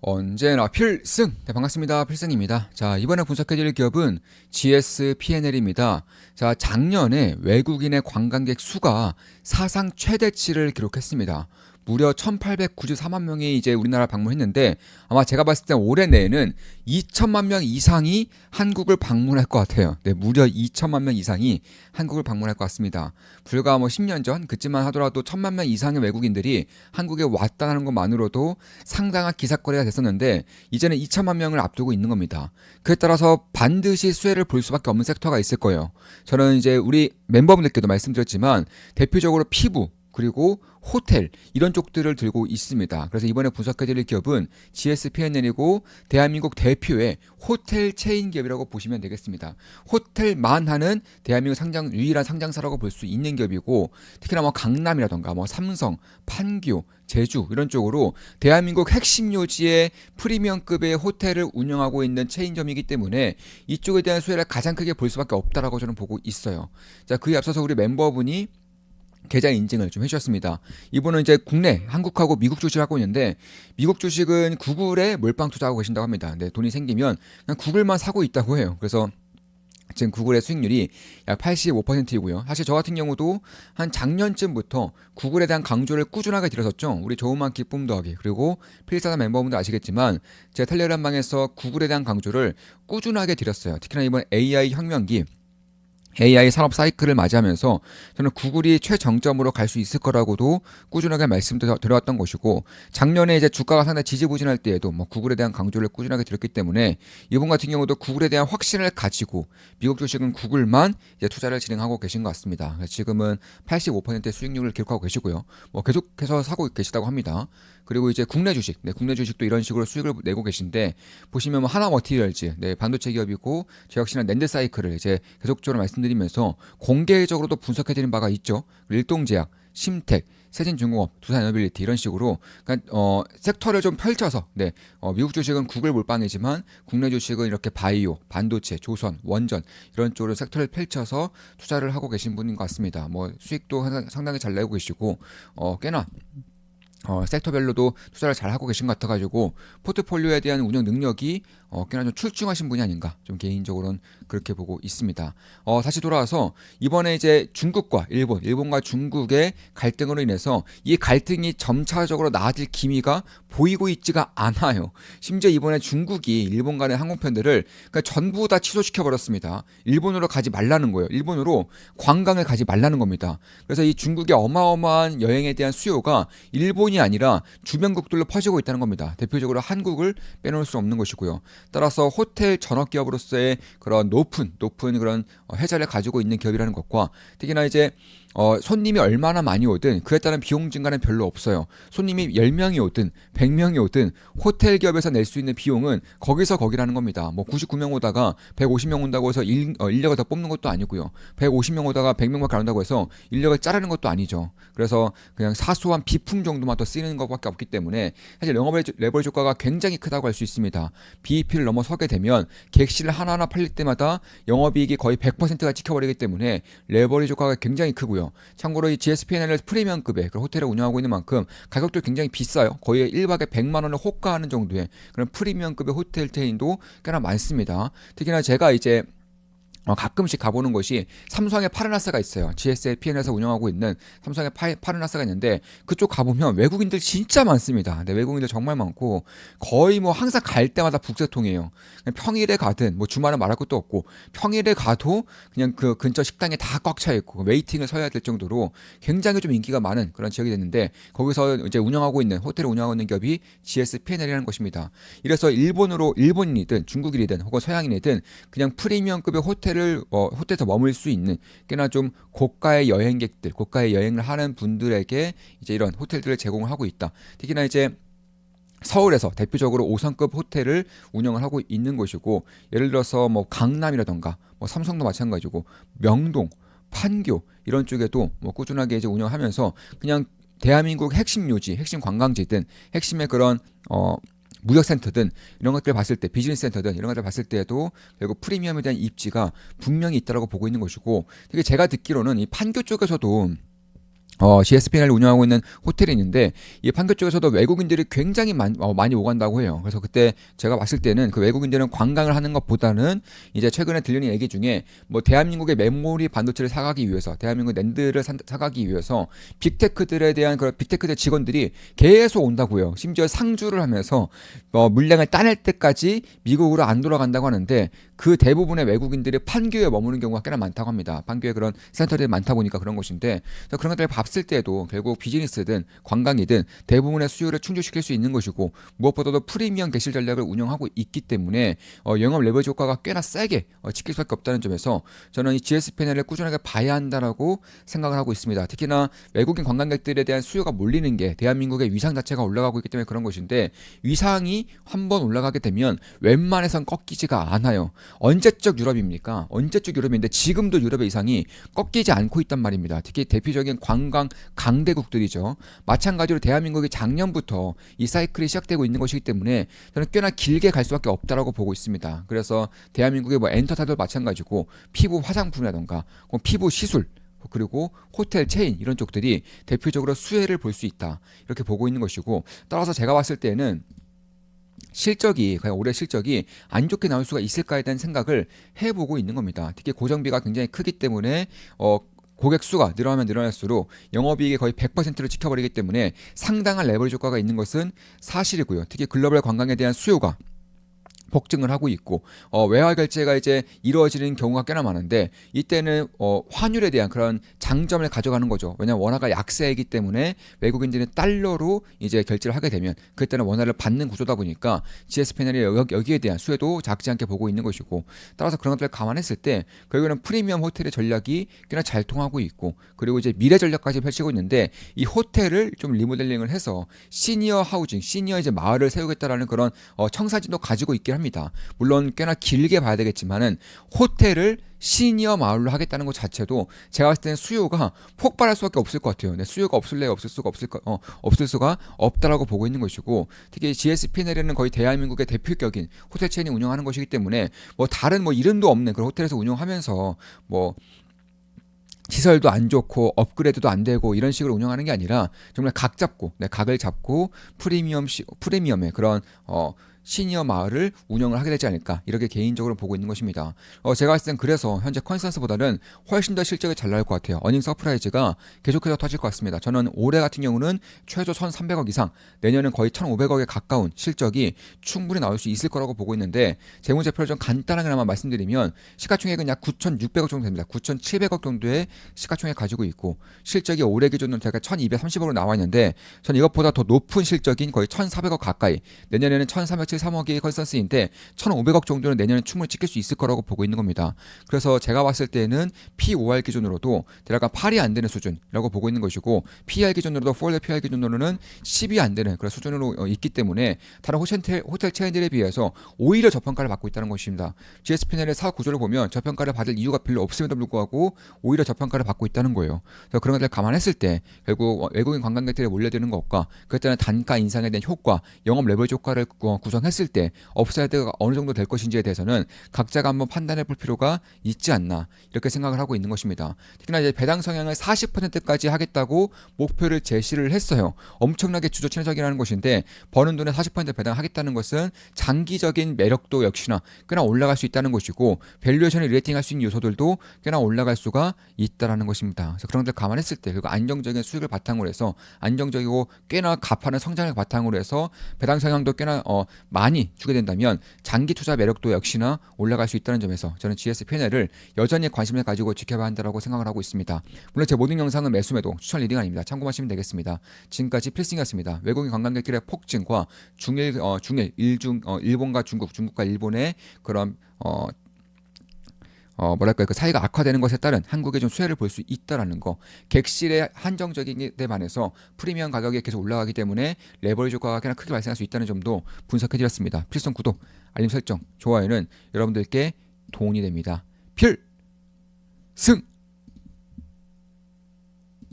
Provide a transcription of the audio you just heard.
언제나 필승! 네, 반갑습니다. 필승입니다. 자, 이번에 분석해드릴 기업은 GSPNL입니다. 자, 작년에 외국인의 관광객 수가 사상 최대치를 기록했습니다. 무려 1894만 명이 이제 우리나라 방문했는데 아마 제가 봤을 때 올해 내에는 2천만 명 이상이 한국을 방문할 것 같아요. 네, 무려 2천만 명 이상이 한국을 방문할 것 같습니다. 불과 10년 전 그쯤만 하더라도 1천만 명 이상의 외국인들이 한국에 왔다는 것만으로도 상당한 기사거리가 됐었는데 이제는 2천만 명을 앞두고 있는 겁니다. 그에 따라서 반드시 수혜를 볼 수밖에 없는 섹터가 있을 거예요. 저는 이제 우리 멤버분들께도 말씀드렸지만 대표적으로 피부 그리고 호텔 이런 쪽들을 들고 있습니다. 그래서 이번에 분석해드릴 기업은 GSPNL이고 대한민국 대표의 호텔 체인 기업이라고 보시면 되겠습니다. 호텔만 하는 대한민국 유일한 상장사라고 볼 수 있는 기업이고 특히나 강남이라던가 삼성, 판교, 제주 이런 쪽으로 대한민국 핵심 요지의 프리미엄급의 호텔을 운영하고 있는 체인점이기 때문에 이쪽에 대한 수혜를 가장 크게 볼 수밖에 없다라고 저는 보고 있어요. 자, 그에 앞서서 우리 멤버분이 계좌 인증을 좀 해주셨습니다. 이분은 이제 국내 한국하고 미국 주식을 하고 있는데 미국 주식은 구글에 몰빵 투자하고 계신다고 합니다. 네, 돈이 생기면 그냥 구글만 사고 있다고 해요. 그래서 지금 구글의 수익률이 약 85%이고요. 사실 저 같은 경우도 한 작년쯤부터 구글에 대한 강조를 꾸준하게 드렸었죠. 우리 조음한 기쁨 더하기 그리고 필사단 멤버분들 아시겠지만 제 텔레그램방에서 구글에 대한 강조를 꾸준하게 드렸어요. 특히나 이번 AI 혁명기 AI 산업 사이클을 맞이하면서 저는 구글이 최정점으로 갈 수 있을 거라고도 꾸준하게 말씀드려왔던 것이고 작년에 이제 주가가 상당히 지지부진할 때에도 구글에 대한 강조를 꾸준하게 드렸기 때문에 이번 같은 경우도 구글에 대한 확신을 가지고 미국 주식은 구글만 이제 투자를 진행하고 계신 것 같습니다. 지금은 85%의 수익률을 기록하고 계시고요. 계속해서 사고 계시다고 합니다. 그리고 이제 국내 주식, 네, 국내 주식도 이런 식으로 수익을 내고 계신데 보시면 하나 머티리얼즈, 네, 반도체 기업이고 저 역시나 낸드 사이클을 이제 계속적으로 말씀드리면서 공개적으로도 분석해드린 바가 있죠. 일동제약, 심텍, 세진중공업, 두산에너빌리티 이런 식으로 그러니까 섹터를 좀 펼쳐서 네, 미국 주식은 구글 몰빵이지만 국내 주식은 이렇게 바이오, 반도체, 조선, 원전 이런 쪽으로 섹터를 펼쳐서 투자를 하고 계신 분인 것 같습니다. 수익도 상당히 잘 내고 계시고 꽤나 섹터별로도 투자를 잘 하고 계신 것 같아가지고 포트폴리오에 대한 운영 능력이 꽤나 좀 출중하신 분이 아닌가 좀 개인적으로는 그렇게 보고 있습니다. 다시 돌아와서 이번에 이제 중국과 일본과 중국의 갈등으로 인해서 이 갈등이 점차적으로 나아질 기미가 보이고 있지가 않아요. 심지어 이번에 중국이 일본 간의 항공편들을 그러니까 전부 다 취소시켜 버렸습니다. 일본으로 가지 말라는 거예요. 일본으로 관광을 가지 말라는 겁니다. 그래서 이 중국의 어마어마한 여행에 대한 수요가 일본이 아니라 주변국들로 퍼지고 있다는 겁니다. 대표적으로 한국을 빼놓을 수 없는 것이고요. 따라서 호텔 전업기업으로서의 그런 높은 그런 회자를 가지고 있는 기업이라는 것과 특히나 이제 손님이 얼마나 많이 오든 그에 따른 비용 증가는 별로 없어요. 손님이 10명이 오든 100명이 오든 호텔 기업에서 낼 수 있는 비용은 거기서 거기라는 겁니다. 99명 오다가 150명 온다고 해서 인력을 더 뽑는 것도 아니고요. 150명 오다가 100명밖에 안 온다고 해서 인력을 자르는 것도 아니죠. 그래서 그냥 사소한 비품 정도만 더 쓰이는 것밖에 없기 때문에 사실 영업 레버리지 효과가 굉장히 크다고 할 수 있습니다. BEP를 넘어서게 되면 객실 하나하나 팔릴 때마다 영업이익이 거의 100%가 찍혀버리기 때문에 레버리지 효과가 굉장히 크고요. 참고로 이 GSPNL을 프리미엄급의 그런 호텔을 운영하고 있는 만큼 가격도 굉장히 비싸요. 거의 1박에 100만 원을 호가하는 정도의 그런 프리미엄급의 호텔 체인도 꽤나 많습니다. 특히나 제가 이제 가끔씩 가보는 곳이 삼성의 파르나스가 있어요. GSPN에서 운영하고 있는 삼성의 파르나스가 있는데 그쪽 가보면 외국인들 진짜 많습니다. 네, 외국인들 정말 많고 거의 항상 갈 때마다 북새통이에요. 평일에 가든 주말에 말할 것도 없고 평일에 가도 그냥 그 근처 식당에 다 꽉 차 있고 웨이팅을 서야 될 정도로 굉장히 좀 인기가 많은 그런 지역이 됐는데 거기서 이제 운영하고 있는 호텔을 운영하고 있는 기업이 GSPNL이라는 것입니다. 이래서 일본인이든 중국인이든 혹은 서양인이든 그냥 프리미엄급의 호텔에서 머물 수 있는 꽤나 좀 고가의 여행객들, 고가의 여행을 하는 분들에게 이제 이런 호텔들을 제공을 하고 있다. 특히나 이제 서울에서 대표적으로 5성급 호텔을 운영을 하고 있는 곳이고 예를 들어서 강남이라던가 삼성도 마찬가지고 명동, 판교 이런 쪽에도 꾸준하게 이제 운영하면서 그냥 대한민국 핵심 요지, 핵심 관광지든 핵심의 그런 무역센터든 이런 것들을 봤을 때 비즈니스 센터든 이런 것들을 봤을 때에도 결국 프리미엄에 대한 입지가 분명히 있다고 보고 있는 것이고 특히 제가 듣기로는 이 판교 쪽에서도 GSPN을 운영하고 있는 호텔이 있는데 이 판교 쪽에서도 외국인들이 굉장히 많이 오간다고 해요. 그래서 그때 제가 봤을 때는 그 외국인들은 관광을 하는 것보다는 이제 최근에 들리는 얘기 중에 뭐 대한민국의 메모리 반도체를 사가기 위해서 대한민국 랜드를 사가기 위해서 빅테크들에 대한 그런 빅테크들 직원들이 계속 온다고요. 심지어 상주를 하면서 물량을 따낼 때까지 미국으로 안 돌아간다고 하는데 그 대부분의 외국인들이 판교에 머무는 경우가 꽤나 많다고 합니다. 판교에 그런 센터들이 많다 보니까 그런 것인데 그런 것들을 봤을 때도 결국 비즈니스든 관광이든 대부분의 수요를 충족시킬 수 있는 것이고 무엇보다도 프리미엄 객실 전략을 운영하고 있기 때문에 영업 레버리지 효과가 꽤나 세게 지킬 수밖에 없다는 점에서 저는 이 GS 패널을 꾸준하게 봐야 한다라고 생각을 하고 있습니다. 특히나 외국인 관광객들에 대한 수요가 몰리는 게 대한민국의 위상 자체가 올라가고 있기 때문에 그런 것인데 위상이 한번 올라가게 되면 웬만해선 꺾이지가 않아요. 언제적 유럽입니까? 언제적 유럽인데 지금도 유럽의 위상이 꺾이지 않고 있단 말입니다. 특히 대표적인 관광 강대국들이죠. 마찬가지로 대한민국이 작년부터 이 사이클이 시작되고 있는 것이기 때문에 저는 꽤나 길게 갈 수밖에 없다라고 보고 있습니다. 그래서 대한민국의 뭐 엔터타도 마찬가지고 피부 화장품이라던가 피부 시술 그리고 호텔 체인 이런 쪽들이 대표적으로 수혜를 볼 수 있다 이렇게 보고 있는 것이고 따라서 제가 봤을 때는 실적이 그냥 올해 실적이 안 좋게 나올 수가 있을까에 대한 생각을 해보고 있는 겁니다. 특히 고정비가 굉장히 크기 때문에 고객 수가 늘어나면 늘어날수록 영업이익이 거의 100%를 지켜버리기 때문에 상당한 레버리지 효과가 있는 것은 사실이고요. 특히 글로벌 관광에 대한 수요가 폭증을 하고 있고 외화 결제가 이제 이루어지는 경우가 꽤나 많은데 이때는 환율에 대한 그런 장점을 가져가는 거죠. 왜냐하면 원화가 약세이기 때문에 외국인들이 달러로 이제 결제를 하게 되면 그때는 원화를 받는 구조다 보니까 GSPN이 여기에 대한 수혜도 작지 않게 보고 있는 것이고 따라서 그런 것들을 감안했을 때 결국에는 프리미엄 호텔의 전략이 꽤나 잘 통하고 있고 그리고 이제 미래 전략까지 펼치고 있는데 이 호텔을 좀 리모델링을 해서 시니어 하우징, 시니어 이제 마을을 세우겠다라는 그런 청사진도 가지고 있긴 합니다. 물론 꽤나 길게 봐야 되겠지만은 호텔을 시니어 마을로 하겠다는 것 자체도 제가 봤을 때는 수요가 폭발할 수밖에 없을 것 같아요. 수요가 없을래 없을 수가 없다라고 보고 있는 것이고 특히 GSPNL은 거의 대한민국의 대표격인 호텔 체인이 운영하는 것이기 때문에 뭐 다른 뭐 이름도 없는 그런 호텔에서 운영하면서 뭐 시설도 안 좋고 업그레이드도 안 되고 이런 식으로 운영하는 게 아니라 정말 각 잡고 각을 잡고 프리미엄의 그런 시니어 마을을 운영을 하게 되지 않을까 이렇게 개인적으로 보고 있는 것입니다. 제가 봤을 땐 그래서 현재 컨센서스보다는 훨씬 더 실적이 잘 나올 것 같아요. 어닝 서프라이즈가 계속해서 터질 것 같습니다. 저는 올해 같은 경우는 최소 1,300억 이상 내년은 거의 1,500억에 가까운 실적이 충분히 나올 수 있을 거라고 보고 있는데 재무제표를 좀 간단하게나마 말씀드리면 시가총액은 약 9,600억 정도 됩니다. 9,700억 정도의 시가총액 가지고 있고 실적이 올해 기준으로 제가 1,230억으로 나와 있는데 전 이것보다 더 높은 실적인 거의 1,400억 가까이 내년에는 1,373억의 컨센서스인데 1,500억 정도는 내년에 충분히 찍힐 수 있을 거라고 보고 있는 겁니다. 그래서 제가 봤을 때는 P5R 기준으로도 대략 8이 안 되는 수준이라고 보고 있는 것이고 PR 기준으로도 forward PR 기준으로는 10이 안 되는 그런 수준으로 있기 때문에 다른 호텔 체인들에 비해서 오히려 저평가를 받고 있다는 것입니다. GSPNL의 사업 구조를 보면 저평가를 받을 이유가 별로 없음에도 불구하고 오히려 저평가를 받고 있다는 거예요. 그래서 그런 것들을 감안했을 때 결국 외국인 관광객들이 몰려드는 것과 그때는 단가 인상에 대한 효과, 영업 레버리지 효과를 구성했을 때 업사이드가 어느 정도 될 것인지에 대해서는 각자가 한번 판단해 볼 필요가 있지 않나 이렇게 생각을 하고 있는 것입니다. 특히나 이제 배당 성향을 40%까지 하겠다고 목표를 제시를 했어요. 엄청나게 주저 친화적이라는 것인데 버는 돈의 40% 배당하겠다는 것은 장기적인 매력도 역시나 꽤나 올라갈 수 있다는 것이고 밸류에이션을 리레이팅할 수 있는 요소들도 꽤나 올라갈 수가 있다라는 것입니다. 그래서 그런 것들 감안했을 때 그리고 안정적인 수익을 바탕으로 해서 안정적이고 꽤나 가파른 성장을 바탕으로 해서 배당 성향도 꽤나 많이 주게 된다면 장기 투자 매력도 역시나 올라갈 수 있다는 점에서 저는 GSPNL을 여전히 관심을 가지고 지켜봐야 한다고 생각을 하고 있습니다. 물론 제 모든 영상은 매수매도 추천 리딩 아닙니다. 참고하시면 되겠습니다. 지금까지 필승이었습니다. 외국인 관광객들의 폭증과 일본과 중국과 일본의 그런 뭐랄까요, 그 사이가 악화되는 것에 따른 한국의 좀 수혜를 볼 수 있다라는 거. 객실의 한정적인 데 반해서 프리미엄 가격이 계속 올라가기 때문에 레버리지 효과가 꽤나 크게 발생할 수 있다는 점도 분석해드렸습니다. 필성 구독, 알림 설정, 좋아요는 여러분들께 도움이 됩니다. 필승!